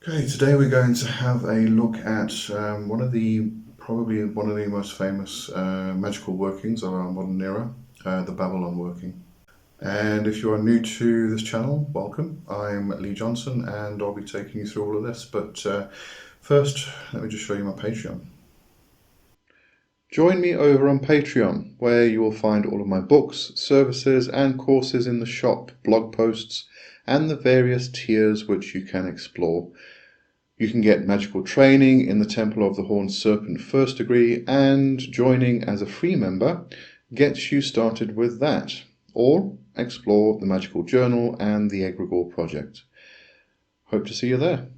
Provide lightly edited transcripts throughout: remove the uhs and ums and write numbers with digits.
Okay, today we're going to have a look at probably one of the most famous magical workings of our modern era, the Babalon Working. And if you are new to this channel, welcome. I'm Lee Johnson and I'll be taking you through all of this. But first, let me just show you my Patreon. Join me over on Patreon, where you will find all of my books, services and courses in the shop, blog posts, and the various tiers which you can explore. You can get magical training in the Temple of the Horned Serpent First Degree, and joining as a free member gets you started with that, or explore the Magical Journal and the Egregore Project. Hope to see you there.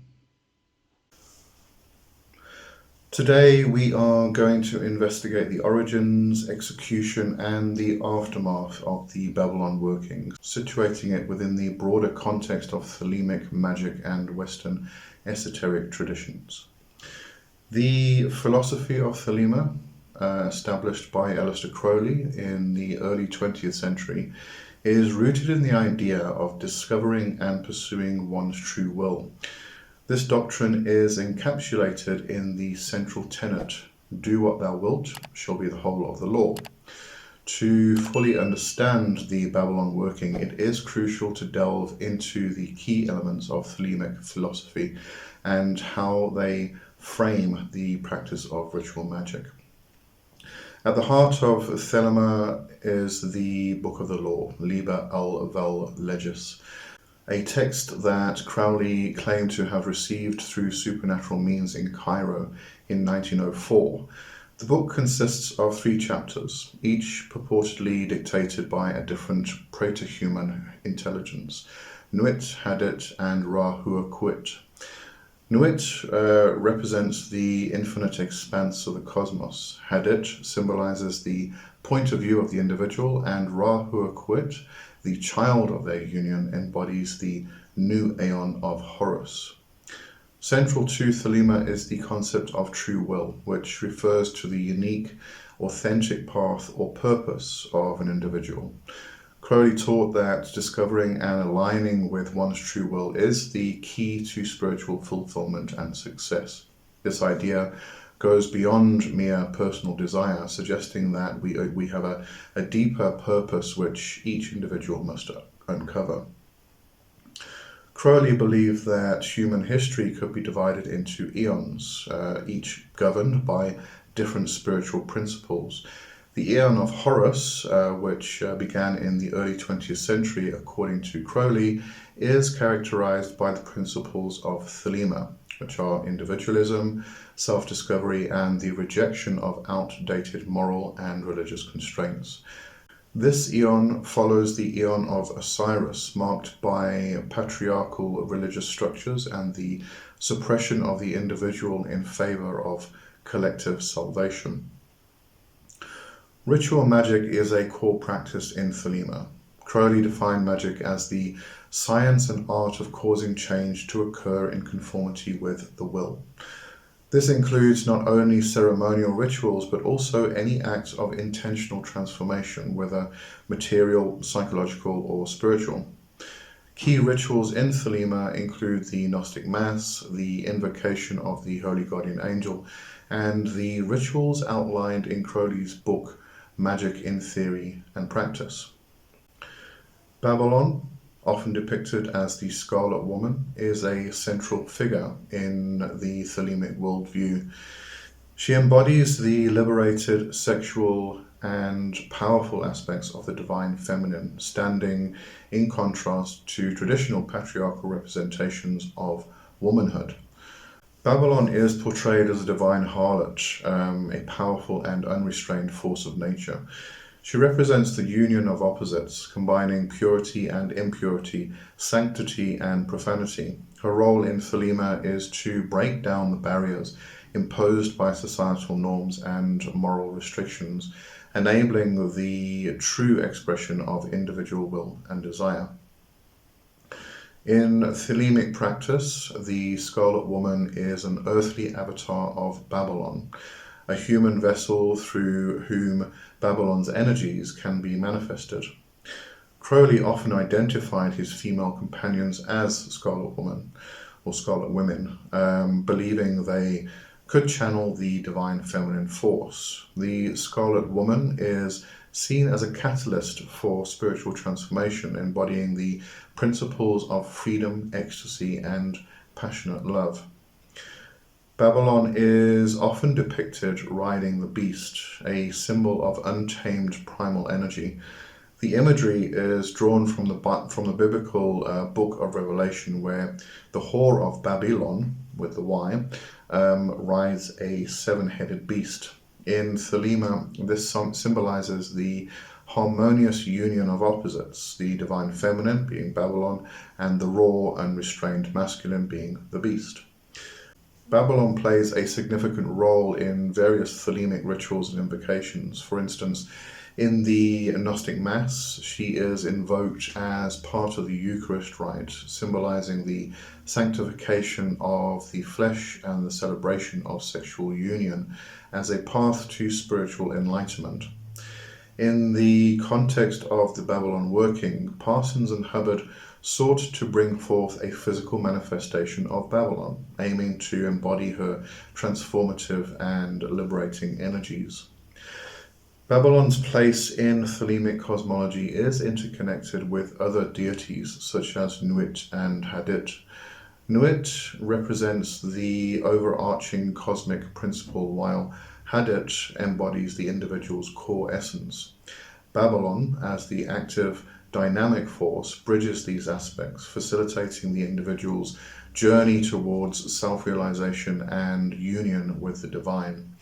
Today we are going to investigate the origins, execution and the aftermath of the Babalon Working, situating it within the broader context of Thelemic magic and Western esoteric traditions. The philosophy of Thelema, established by Aleister Crowley in the early 20th century, is rooted in the idea of discovering and pursuing one's true will. This doctrine is encapsulated in the central tenet, "Do what thou wilt shall be the whole of the law." To fully understand the Babalon Working, it is crucial to delve into the key elements of Thelemic philosophy and how they frame the practice of ritual magic. At the heart of Thelema is the Book of the Law, Liber al-Vel Legis, a text that Crowley claimed to have received through supernatural means in Cairo in 1904. The book consists of 3 chapters, each purportedly dictated by a different proto-human intelligence: Nuit, Hadit, and Ra-Huaquit. Nuit represents the infinite expanse of the cosmos. Hadit symbolizes the point of view of the individual, and Ra-Huaquit, the child of their union, embodies the new aeon of Horus. Central to Thelema is the concept of true will, which refers to the unique, authentic path or purpose of an individual. Crowley taught that discovering and aligning with one's true will is the key to spiritual fulfillment and success. This idea goes beyond mere personal desire, suggesting that we have a deeper purpose which each individual must uncover. Crowley believed that human history could be divided into eons, each governed by different spiritual principles. The Aeon of Horus, which began in the early 20th century, according to Crowley, is characterized by the principles of Thelema, which are individualism, self-discovery, and the rejection of outdated moral and religious constraints. This eon follows the eon of Osiris, marked by patriarchal religious structures and the suppression of the individual in favor of collective salvation. Ritual magic is a core practice in Thelema. Crowley defined magic as the science and art of causing change to occur in conformity with the will. This includes not only ceremonial rituals, but also any acts of intentional transformation, whether material, psychological, or spiritual. Key rituals in Thelema include the Gnostic Mass, the invocation of the Holy Guardian Angel, and the rituals outlined in Crowley's book, Magic in Theory and Practice. Babalon, often depicted as the Scarlet Woman, is a central figure in the Thelemic worldview. She embodies the liberated, sexual, and powerful aspects of the divine feminine, standing in contrast to traditional patriarchal representations of womanhood. Babalon is portrayed as a divine harlot, a powerful and unrestrained force of nature. She represents the union of opposites, combining purity and impurity, sanctity and profanity. Her role in Thelema is to break down the barriers imposed by societal norms and moral restrictions, enabling the true expression of individual will and desire. In Thelemic practice, the Scarlet Woman is an earthly avatar of Babalon, a human vessel through whom Babylon's energies can be manifested. Crowley often identified his female companions as Scarlet Woman, or Scarlet Women, believing they could channel the divine feminine force. The Scarlet Woman is seen as a catalyst for spiritual transformation, embodying the principles of freedom, ecstasy, and passionate love. Babalon is often depicted riding the beast, a symbol of untamed primal energy. The imagery is drawn from the biblical book of Revelation, where the whore of Babylon, with the Y, rides a seven-headed beast. In Thelemic, this symbolizes the harmonious union of opposites, the divine feminine being Babylon, and the raw, unrestrained masculine being the beast. Babalon plays a significant role in various Thelemic rituals and invocations. For instance, in the Gnostic Mass, she is invoked as part of the Eucharist rite, symbolizing the sanctification of the flesh and the celebration of sexual union as a path to spiritual enlightenment. In the context of the Babalon Working, Parsons and Hubbard sought to bring forth a physical manifestation of Babylon, aiming to embody her transformative and liberating energies. Babylon's place in Thelemic cosmology is interconnected with other deities such as Nuit and Hadit. Nuit represents the overarching cosmic principle, while Hadit embodies the individual's core essence. Babylon, as the active, dynamic force, bridges these aspects, facilitating the individual's journey towards self-realization and union with the divine.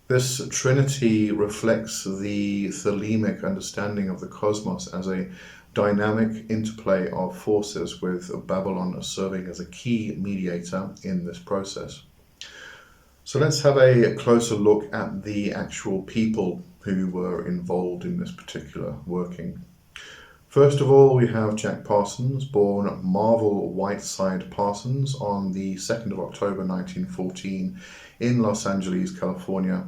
This trinity reflects the Thelemic understanding of the cosmos as a dynamic interplay of forces, with Babylon serving as a key mediator in this process. So let's have a closer look at the actual people who were involved in this particular working. First of all, we have Jack Parsons, born Marvel Whiteside Parsons on the 2nd of October 1914 in Los Angeles, California.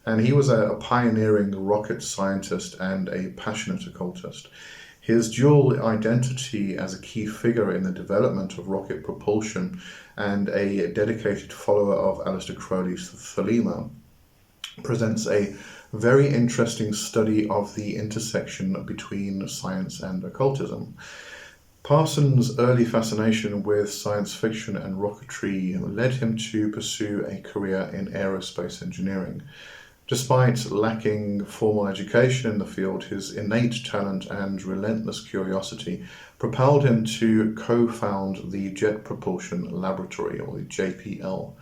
And he was a pioneering rocket scientist and a passionate occultist. His dual identity as a key figure in the development of rocket propulsion and a dedicated follower of Aleister Crowley's Thelema presents a very interesting study of the intersection between science and occultism. Parsons' early fascination with science fiction and rocketry led him to pursue a career in aerospace engineering. Despite lacking formal education in the field, his innate talent and relentless curiosity propelled him to co-found the Jet Propulsion Laboratory, or the JPL,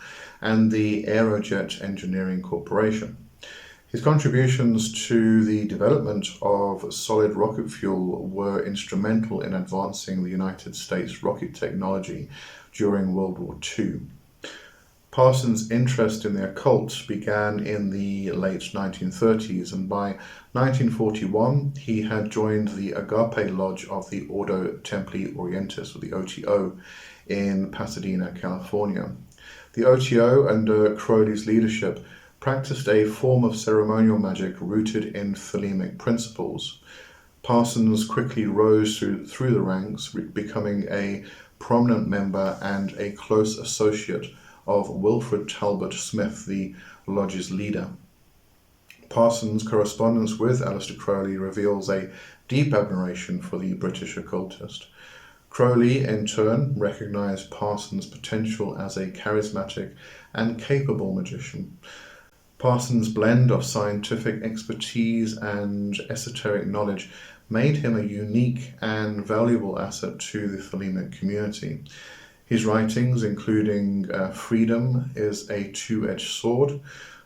and the Aerojet Engineering Corporation. His contributions to the development of solid rocket fuel were instrumental in advancing the United States rocket technology during World War II. Parsons' interest in the occult began in the late 1930s, and by 1941 he had joined the Agape Lodge of the Ordo Templi Orientis, or the OTO, in Pasadena, California. The OTO, under Crowley's leadership, practiced a form of ceremonial magic rooted in Thelemic principles. Parsons quickly rose through the ranks, becoming a prominent member and a close associate of Wilfred Talbot Smith, the lodge's leader. Parsons' correspondence with Aleister Crowley reveals a deep admiration for the British occultist. Crowley, in turn, recognized Parsons' potential as a charismatic and capable magician. Parsons' blend of scientific expertise and esoteric knowledge made him a unique and valuable asset to the Thelemic community. His writings, including Freedom is a Two-Edged Sword,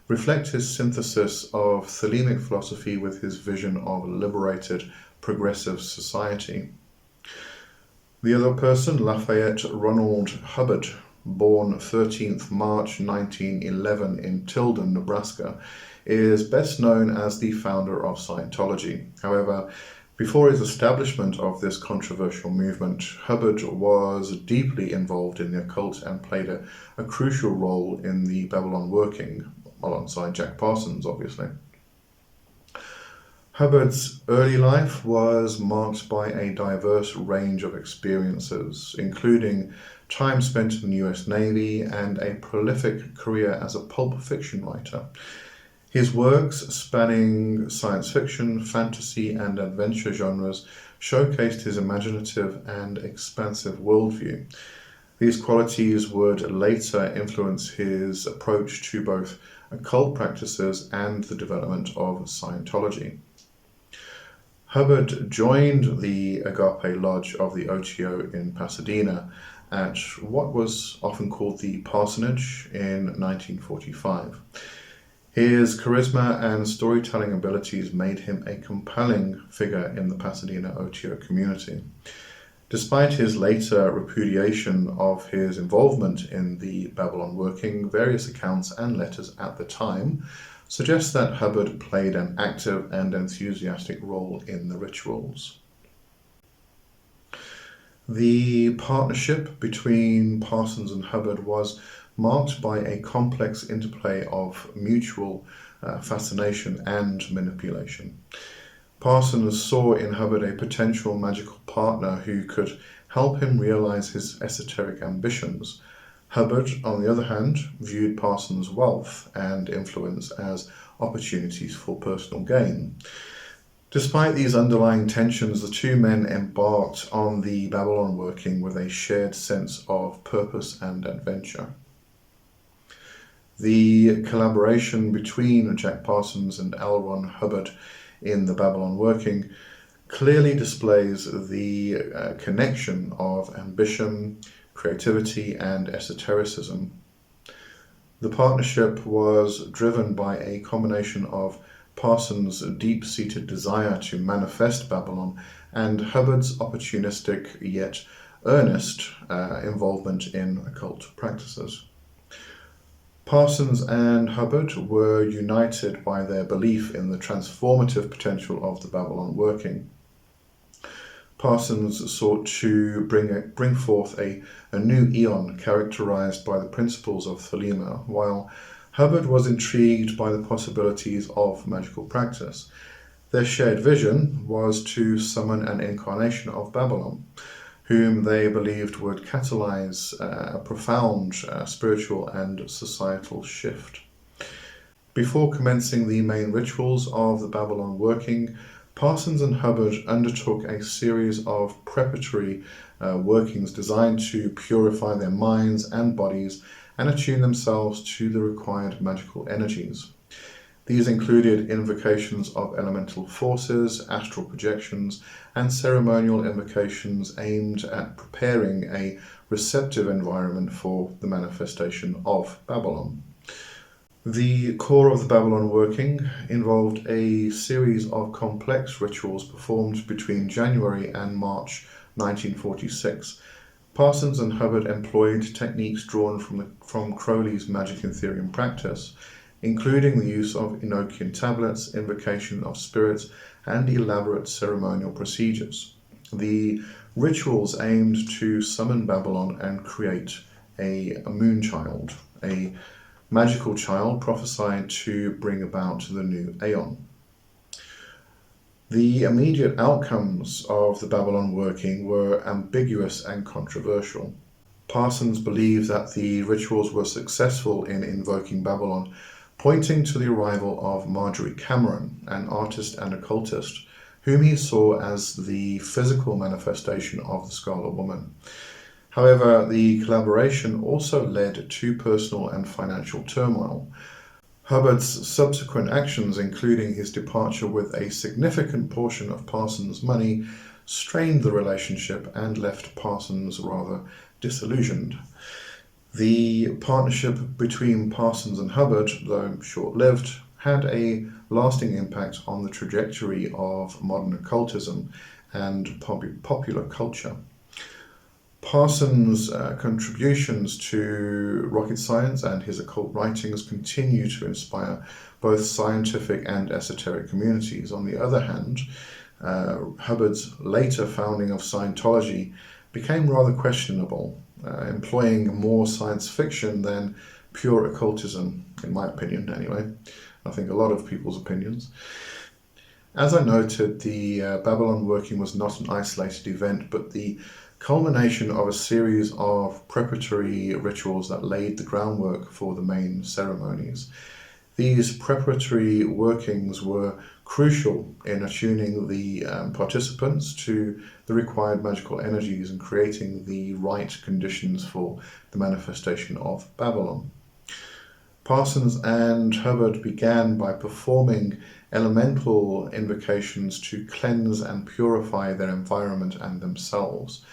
reflect his synthesis of Thelemic philosophy with his vision of a liberated, progressive society. The other person, Lafayette Ronald Hubbard, born 13th March 1911 in Tilden, Nebraska, is best known as the founder of Scientology. However, before his establishment of this controversial movement, Hubbard was deeply involved in the occult and played a crucial role in the Babalon Working, alongside Jack Parsons, obviously. Hubbard's early life was marked by a diverse range of experiences, including time spent in the US Navy, and a prolific career as a pulp fiction writer. His works, spanning science fiction, fantasy, and adventure genres, showcased his imaginative and expansive worldview. These qualities would later influence his approach to both occult practices and the development of Scientology. Hubbard joined the Agape Lodge of the OTO in Pasadena at what was often called the Parsonage in 1945. His charisma and storytelling abilities made him a compelling figure in the Pasadena OTO community. Despite his later repudiation of his involvement in the Babalon Working, various accounts and letters at the time suggest that Hubbard played an active and enthusiastic role in the rituals. The partnership between Parsons and Hubbard was marked by a complex interplay of mutual fascination and manipulation. Parsons saw in Hubbard a potential magical partner who could help him realize his esoteric ambitions. Hubbard, on the other hand, viewed Parsons' wealth and influence as opportunities for personal gain. Despite these underlying tensions, the two men embarked on the Babalon Working with a shared sense of purpose and adventure. The collaboration between Jack Parsons and L. Ron Hubbard in the Babalon Working clearly displays the connection of ambition, creativity, and esotericism. The partnership was driven by a combination of Parsons' deep-seated desire to manifest Babalon and Hubbard's opportunistic yet earnest involvement in occult practices. Parsons and Hubbard were united by their belief in the transformative potential of the Babalon Working. Parsons sought to bring forth a new eon characterized by the principles of Thelemic, while Hubbard was intrigued by the possibilities of magical practice. Their shared vision was to summon an incarnation of Babalon, whom they believed would catalyze a profound spiritual and societal shift. Before commencing the main rituals of the Babalon Working, Parsons and Hubbard undertook a series of preparatory workings designed to purify their minds and bodies and attune themselves to the required magical energies. These included invocations of elemental forces, astral projections, and ceremonial invocations aimed at preparing a receptive environment for the manifestation of Babalon. The core of the Babalon Working involved a series of complex rituals performed between January and March 1946. Parsons and Hubbard employed techniques drawn from Crowley's magic in theory and practice, including the use of Enochian tablets, invocation of spirits, and elaborate ceremonial procedures. The rituals aimed to summon Babalon and create a moon child, a magical child prophesied to bring about the new Aeon. The immediate outcomes of the Babalon Working were ambiguous and controversial. Parsons believed that the rituals were successful in invoking Babalon, pointing to the arrival of Marjorie Cameron, an artist and occultist, whom he saw as the physical manifestation of the Scarlet Woman. However, the collaboration also led to personal and financial turmoil. Hubbard's subsequent actions, including his departure with a significant portion of Parsons' money, strained the relationship and left Parsons rather disillusioned. The partnership between Parsons and Hubbard, though short-lived, had a lasting impact on the trajectory of modern occultism and popular culture. Parsons' contributions to rocket science and his occult writings continue to inspire both scientific and esoteric communities. On the other hand, Hubbard's later founding of Scientology became rather questionable, employing more science fiction than pure occultism, in my opinion anyway. I think a lot of people's opinions. As I noted, the Babalon Working was not an isolated event, but the culmination of a series of preparatory rituals that laid the groundwork for the main ceremonies. These preparatory workings were crucial in attuning the participants to the required magical energies and creating the right conditions for the manifestation of Babylon. Parsons and Hubbard began by performing elemental invocations to cleanse and purify their environment and themselves.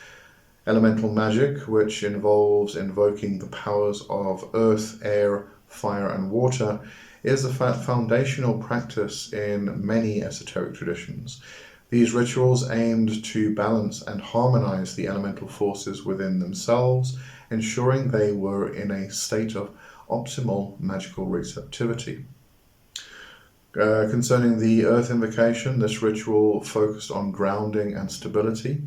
Elemental magic, which involves invoking the powers of earth, air, fire, and water, is a foundational practice in many esoteric traditions. These rituals aimed to balance and harmonize the elemental forces within themselves, ensuring they were in a state of optimal magical receptivity. Concerning the earth invocation, this ritual focused on grounding and stability,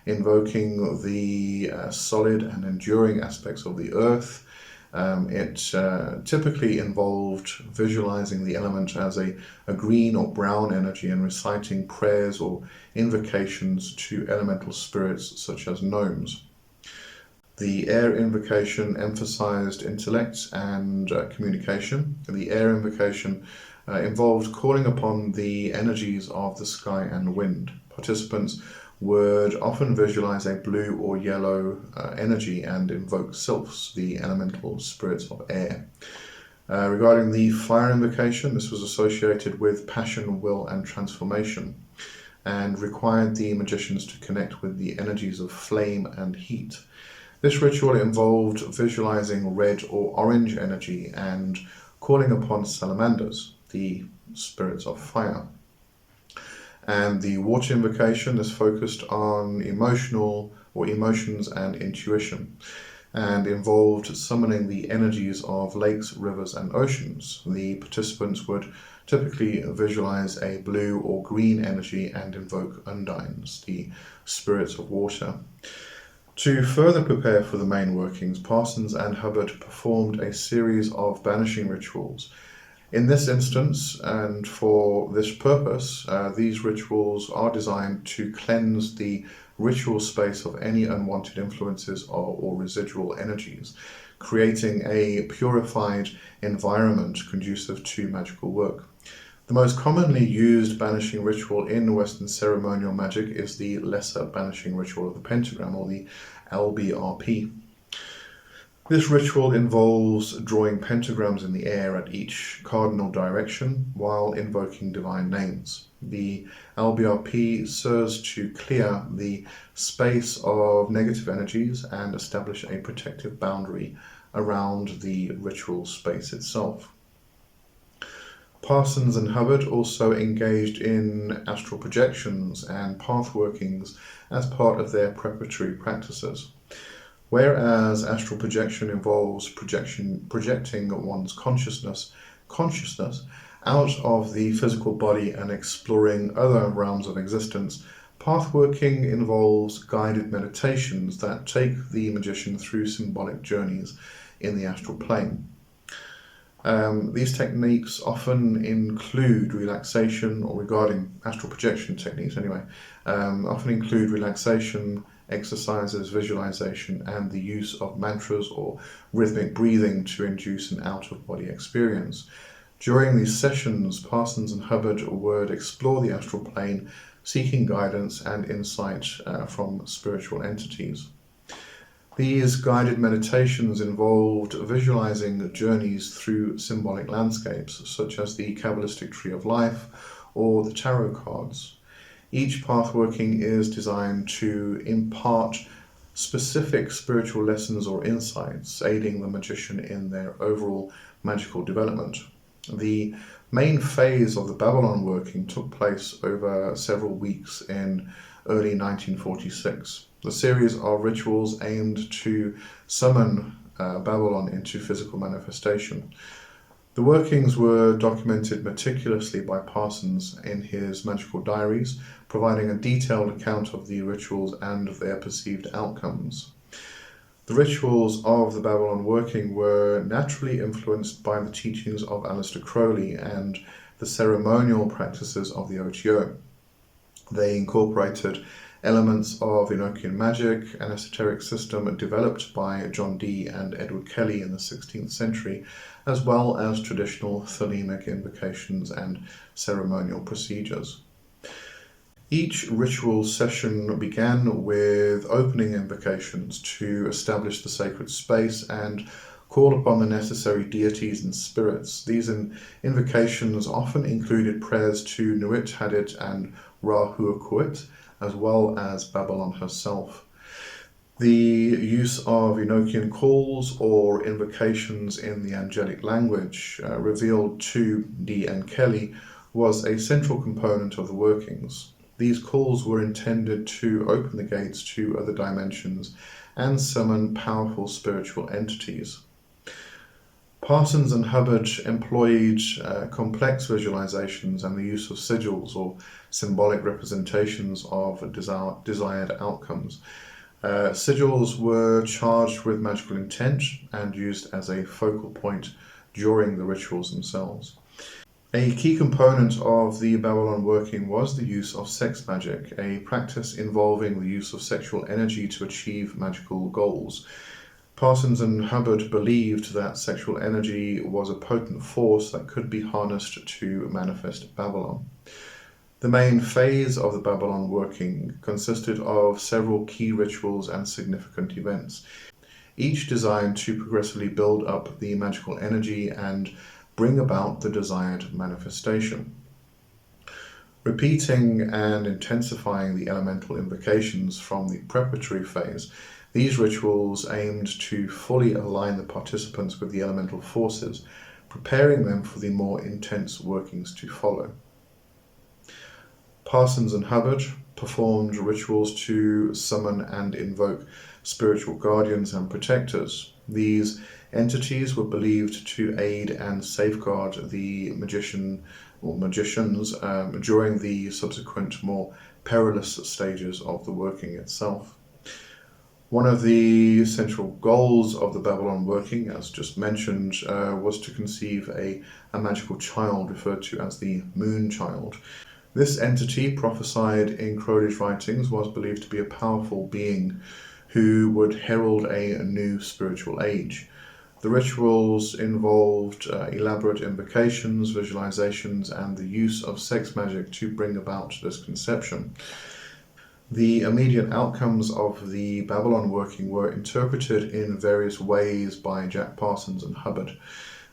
invoking the solid and enduring aspects of the earth. It typically involved visualizing the element as a green or brown energy and reciting prayers or invocations to elemental spirits such as gnomes. The air invocation emphasized intellect and communication. The air invocation involved calling upon the energies of the sky and wind. Participants would often visualize a blue or yellow energy and invoke sylphs, the elemental spirits of air. Regarding the fire invocation, this was associated with passion, will, and transformation, and required the magicians to connect with the energies of flame and heat. This ritual involved visualizing red or orange energy and calling upon salamanders, the spirits of fire. And the water invocation is focused on emotions and intuition, and involved summoning the energies of lakes, rivers, and oceans. The participants would typically visualize a blue or green energy and invoke undines, the spirits of water. To further prepare for the main workings, Parsons and Hubbard performed a series of banishing rituals. In this instance, and for this purpose, these rituals are designed to cleanse the ritual space of any unwanted influences or residual energies, creating a purified environment conducive to magical work. The most commonly used banishing ritual in Western ceremonial magic is the Lesser Banishing Ritual of the Pentagram, or the LBRP. This ritual involves drawing pentagrams in the air at each cardinal direction while invoking divine names. The LBRP serves to clear the space of negative energies and establish a protective boundary around the ritual space itself. Parsons and Hubbard also engaged in astral projections and path workings as part of their preparatory practices. Whereas astral projection involves projecting one's consciousness out of the physical body and exploring other realms of existence, path working involves guided meditations that take the magician through symbolic journeys in the astral plane. These techniques often include relaxation, or regarding astral projection techniques anyway, often include relaxation, exercises, visualization, and the use of mantras or rhythmic breathing to induce an out-of-body experience. During these sessions, Parsons and Hubbard would explore the astral plane, seeking guidance and insight from spiritual entities. These guided meditations involved visualizing journeys through symbolic landscapes, such as the Kabbalistic Tree of Life or the tarot cards. Each path working is designed to impart specific spiritual lessons or insights, aiding the magician in their overall magical development. The main phase of the Babalon working took place over several weeks in early 1946. The series of rituals aimed to summon Babylon into physical manifestation. The workings were documented meticulously by Parsons in his magical diaries, providing a detailed account of the rituals and their perceived outcomes. The rituals of the Babalon working were naturally influenced by the teachings of Aleister Crowley and the ceremonial practices of the OTO. They incorporated Elements of Enochian magic, an esoteric system developed by John Dee and Edward Kelly in the 16th century, as well as traditional Thelemic invocations and ceremonial procedures. Each ritual session began with opening invocations to establish the sacred space and call upon the necessary deities and spirits. These invocations often included prayers to Nuit Hadit and Ra-Huakuit, as well as Babylon herself. The use of Enochian calls or invocations in the angelic language revealed to Dee and Kelly was a central component of the workings. These calls were intended to open the gates to other dimensions and summon powerful spiritual entities. Parsons and Hubbard employed complex visualizations and the use of sigils or symbolic representations of desired outcomes. Sigils were charged with magical intent and used as a focal point during the rituals themselves. A key component of the Babalon working was the use of sex magic, a practice involving the use of sexual energy to achieve magical goals. Parsons and Hubbard believed that sexual energy was a potent force that could be harnessed to manifest Babylon. The main phase of the Babalon working consisted of several key rituals and significant events, each designed to progressively build up the magical energy and bring about the desired manifestation. Repeating and intensifying the elemental invocations from the preparatory phase, these rituals aimed to fully align the participants with the elemental forces, preparing them for the more intense workings to follow. Parsons and Hubbard performed rituals to summon and invoke spiritual guardians and protectors. These entities were believed to aid and safeguard the magicians during the subsequent more perilous stages of the working itself. One of the central goals of the Babalon working, as just mentioned, was to conceive a magical child referred to as the Moon Child. This entity, prophesied in Crowley's writings, was believed to be a powerful being who would herald a new spiritual age. The rituals involved elaborate invocations, visualizations, and the use of sex magic to bring about this conception. The immediate outcomes of the Babalon working were interpreted in various ways by Jack Parsons and Hubbard.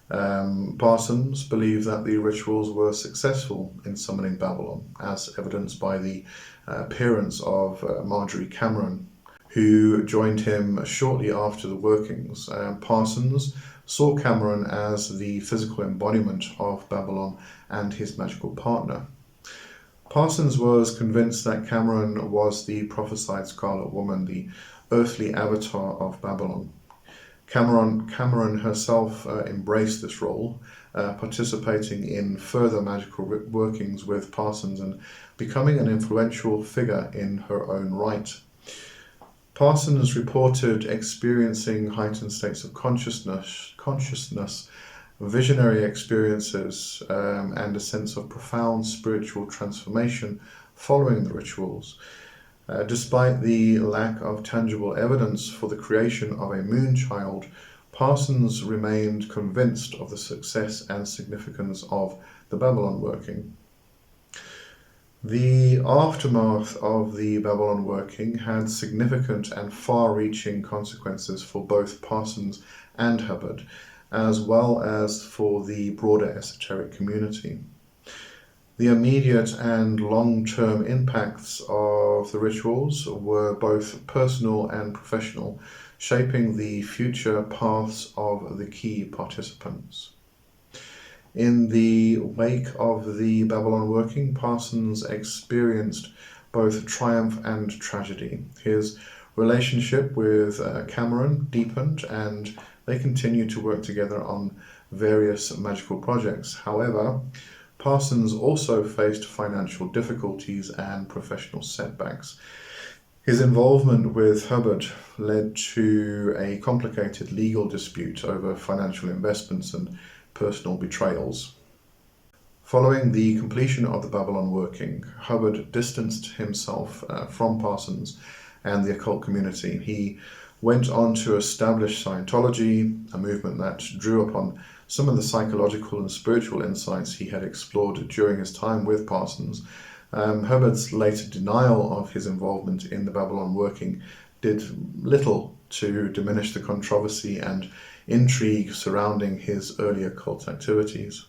Parsons believed that the rituals were successful in summoning Babylon, as evidenced by the appearance of Marjorie Cameron, who joined him shortly after the workings. Parsons saw Cameron as the physical embodiment of Babylon and his magical partner. Parsons was convinced that Cameron was the prophesied Scarlet Woman, the earthly avatar of Babylon. Cameron herself embraced this role, participating in further magical workings with Parsons and becoming an influential figure in her own right. Parsons reported experiencing heightened states of consciousness, visionary experiences, and a sense of profound spiritual transformation following the rituals. Despite the lack of tangible evidence for the creation of a moon child, Parsons remained convinced of the success and significance of the Babalon working. The aftermath of the Babalon working had significant and far-reaching consequences for both Parsons and Hubbard, as well as for the broader esoteric community. The immediate and long-term impacts of the rituals were both personal and professional, shaping the future paths of the key participants. In the wake of the Babalon working, Parsons experienced both triumph and tragedy. His relationship with Cameron deepened, and they continued to work together on various magical projects. However, Parsons also faced financial difficulties and professional setbacks. His involvement with Hubbard led to a complicated legal dispute over financial investments and personal betrayals. Following the completion of the Babalon Working, Hubbard distanced himself from Parsons and the occult community. He went on to establish Scientology, a movement that drew upon some of the psychological and spiritual insights he had explored during his time with Parsons. Hubbard's later denial of his involvement in the Babalon Working did little to diminish the controversy and intrigue surrounding his earlier cult activities.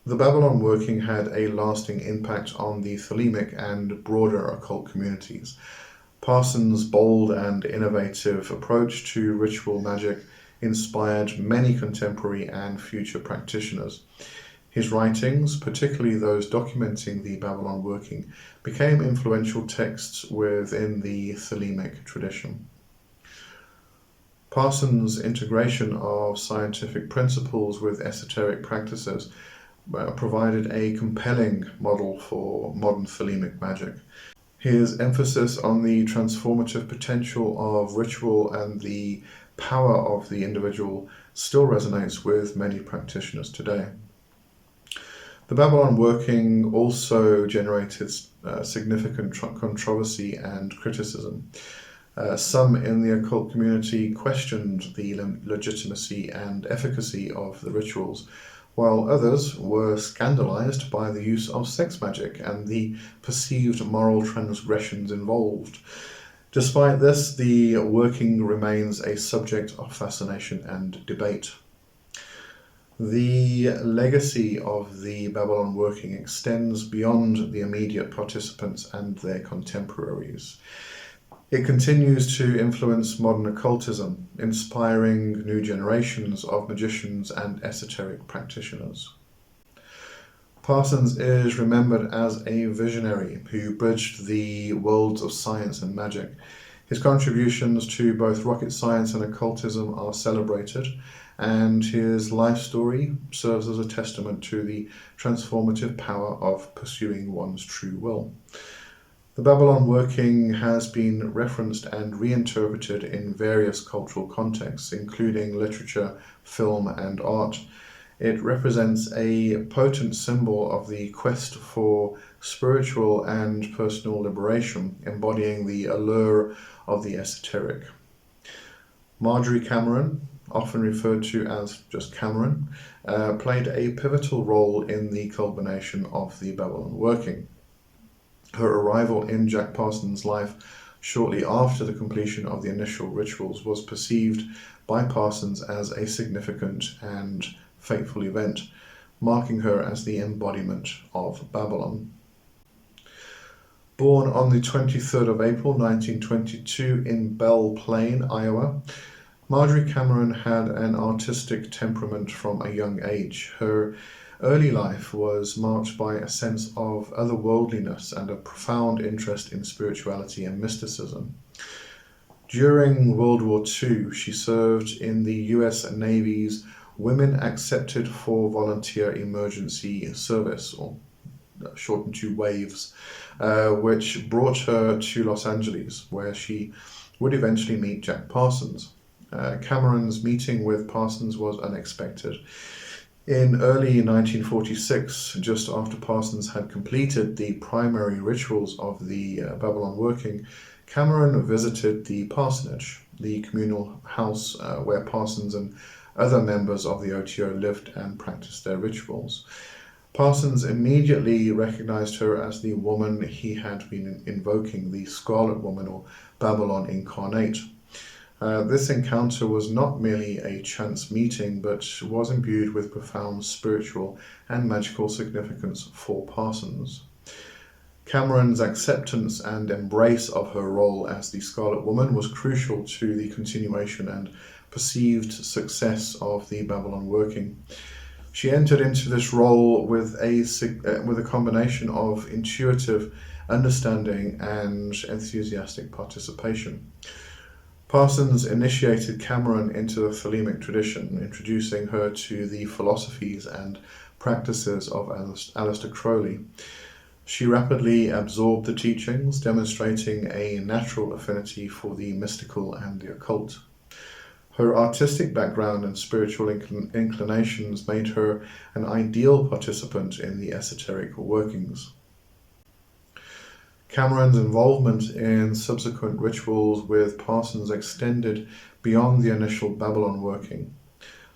The Babalon Working had a lasting impact on the Thelemic and broader occult communities. Parsons' bold and innovative approach to ritual magic inspired many contemporary and future practitioners. His writings, particularly those documenting the Babalon Working, became influential texts within the Thelemic tradition. Parsons' integration of scientific principles with esoteric practices provided a compelling model for modern Thelemic magic. His emphasis on the transformative potential of ritual and the power of the individual still resonates with many practitioners today. The Babalon Working also generated significant controversy and criticism. Some in the occult community questioned the legitimacy and efficacy of the rituals, while others were scandalized by the use of sex magic and the perceived moral transgressions involved. Despite this, the working remains a subject of fascination and debate. The legacy of the Babalon Working extends beyond the immediate participants and their contemporaries. It continues to influence modern occultism, inspiring new generations of magicians and esoteric practitioners. Parsons is remembered as a visionary who bridged the worlds of science and magic. His contributions to both rocket science and occultism are celebrated, and his life story serves as a testament to the transformative power of pursuing one's true will. The Babalon Working has been referenced and reinterpreted in various cultural contexts, including literature, film, and art. It represents a potent symbol of the quest for spiritual and personal liberation, embodying the allure of the esoteric. Marjorie Cameron, often referred to as just Cameron, played a pivotal role in the culmination of the Babalon Working. Her arrival in Jack Parsons' life shortly after the completion of the initial rituals was perceived by Parsons as a significant and fateful event, marking her as the embodiment of Babylon. Born on the 23rd of April 1922 in Belle Plaine, Iowa, Marjorie Cameron had an artistic temperament from a young age. Her early life was marked by a sense of otherworldliness and a profound interest in spirituality and mysticism. During World War II, she served in the US Navy's Women Accepted for Volunteer Emergency Service, or shortened to WAVES, which brought her to Los Angeles, where she would eventually meet Jack Parsons. Cameron's meeting with Parsons was unexpected. In early 1946, just after Parsons had completed the primary rituals of the Babalon Working, Cameron visited the parsonage, the communal house where Parsons and other members of the OTO lived and practiced their rituals. Parsons immediately recognized her as the woman he had been invoking, the Scarlet Woman or Babylon Incarnate. This encounter was not merely a chance meeting, but was imbued with profound spiritual and magical significance for Parsons. Cameron's acceptance and embrace of her role as the Scarlet Woman was crucial to the continuation and perceived success of the Babalon Working. She entered into this role with a combination of intuitive understanding and enthusiastic participation. Parsons initiated Cameron into the Thelemic tradition, introducing her to the philosophies and practices of Aleister Crowley. She rapidly absorbed the teachings, demonstrating a natural affinity for the mystical and the occult. Her artistic background and spiritual inclinations made her an ideal participant in the esoteric workings. Cameron's involvement in subsequent rituals with Parsons extended beyond the initial Babalon working.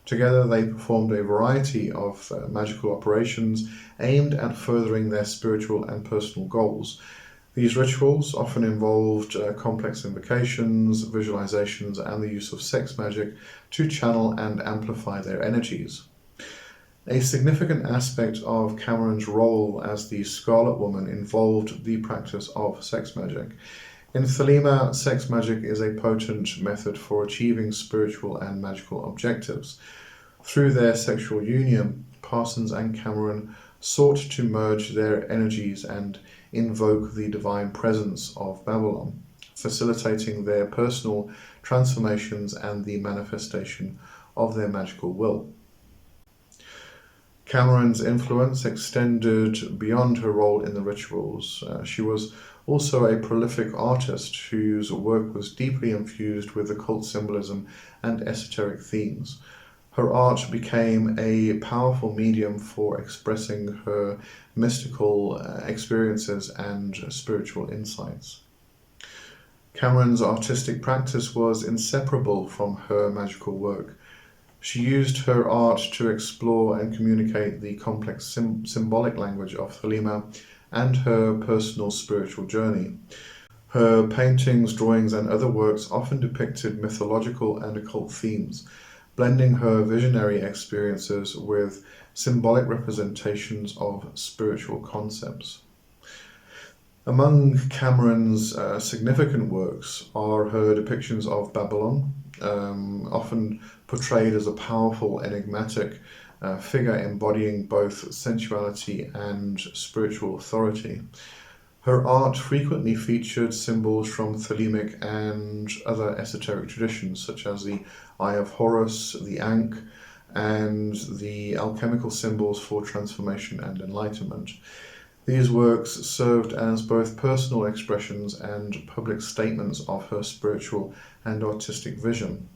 Together they performed a variety of magical operations aimed at furthering their spiritual and personal goals. These rituals often involved complex invocations, visualizations, and the use of sex magic to channel and amplify their energies. A significant aspect of Cameron's role as the Scarlet Woman involved the practice of sex magic. In Thelema, sex magic is a potent method for achieving spiritual and magical objectives. Through their sexual union, Parsons and Cameron sought to merge their energies and invoke the divine presence of Babalon, facilitating their personal transformations and the manifestation of their magical will. Cameron's influence extended beyond her role in the rituals. She was also a prolific artist whose work was deeply infused with occult symbolism and esoteric themes. Her art became a powerful medium for expressing her mystical experiences and spiritual insights. Cameron's artistic practice was inseparable from her magical work. She used her art to explore and communicate the complex symbolic language of Thelema and her personal spiritual journey. Her paintings, drawings, and other works often depicted mythological and occult themes, blending her visionary experiences with symbolic representations of spiritual concepts. Among Cameron's significant works are her depictions of Babalon, often portrayed as a powerful, enigmatic figure embodying both sensuality and spiritual authority. Her art frequently featured symbols from Thelemic and other esoteric traditions, such as the Eye of Horus, the Ankh, and the alchemical symbols for transformation and enlightenment. These works served as both personal expressions and public statements of her spiritual and artistic vision.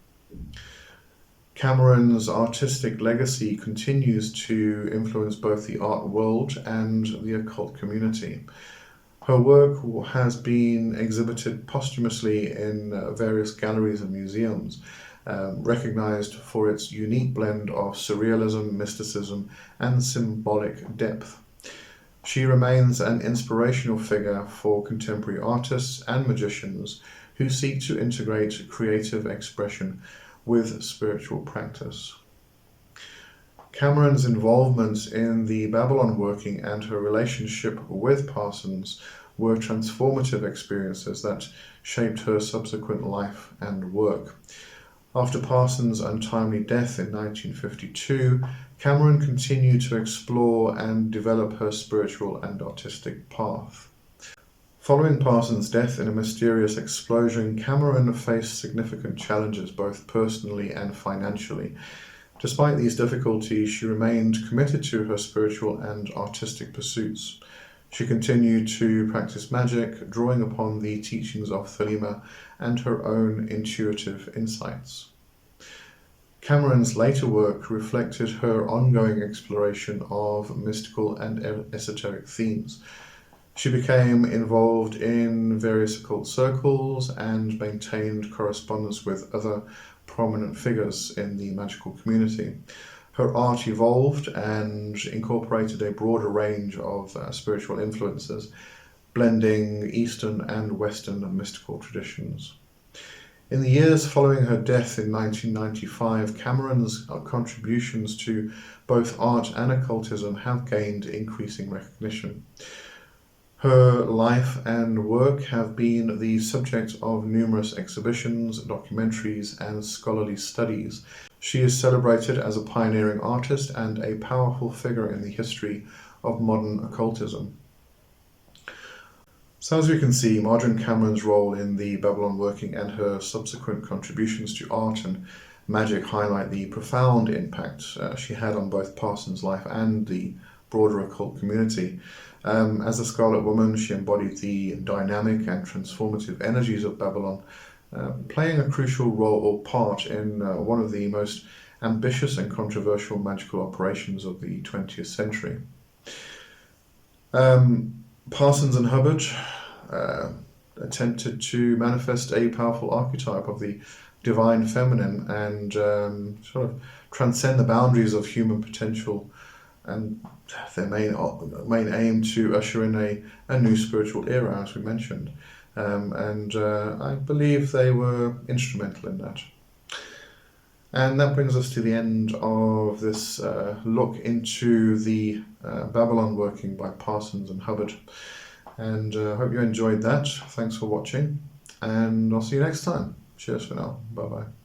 Cameron's artistic legacy continues to influence both the art world and the occult community. Her work has been exhibited posthumously in various galleries and museums, recognized for its unique blend of surrealism, mysticism, and symbolic depth. She remains an inspirational figure for contemporary artists and magicians who seek to integrate creative expression with spiritual practice. Cameron's involvement in the Babalon working and her relationship with Parsons were transformative experiences that shaped her subsequent life and work. After Parsons' untimely death in 1952, Cameron continued to explore and develop her spiritual and artistic path. Following Parsons' death in a mysterious explosion, Cameron faced significant challenges both personally and financially. Despite these difficulties, she remained committed to her spiritual and artistic pursuits. She continued to practice magic, drawing upon the teachings of Thelema and her own intuitive insights. Cameron's later work reflected her ongoing exploration of mystical and esoteric themes. She became involved in various occult circles and maintained correspondence with other prominent figures in the magical community. Her art evolved and incorporated a broader range of spiritual influences, blending Eastern and Western mystical traditions. In the years following her death in 1995, Cameron's contributions to both art and occultism have gained increasing recognition. Her life and work have been the subject of numerous exhibitions, documentaries, and scholarly studies. She is celebrated as a pioneering artist and a powerful figure in the history of modern occultism. So as we can see, Marjorie Cameron's role in the Babalon working and her subsequent contributions to art and magic highlight the profound impact she had on both Parsons' life and the broader occult community. As the Scarlet Woman, she embodied the dynamic and transformative energies of Babalon, playing a crucial role or part in one of the most ambitious and controversial magical operations of the 20th century. Parsons and Hubbard attempted to manifest a powerful archetype of the divine feminine and sort of transcend the boundaries of human potential, and their main aim to usher in a new spiritual era, as we mentioned. And I believe they were instrumental in that. And that brings us to the end of this look into the Babalon Working by Parsons and Hubbard. And I hope you enjoyed that. Thanks for watching, and I'll see you next time. Cheers for now. Bye-bye.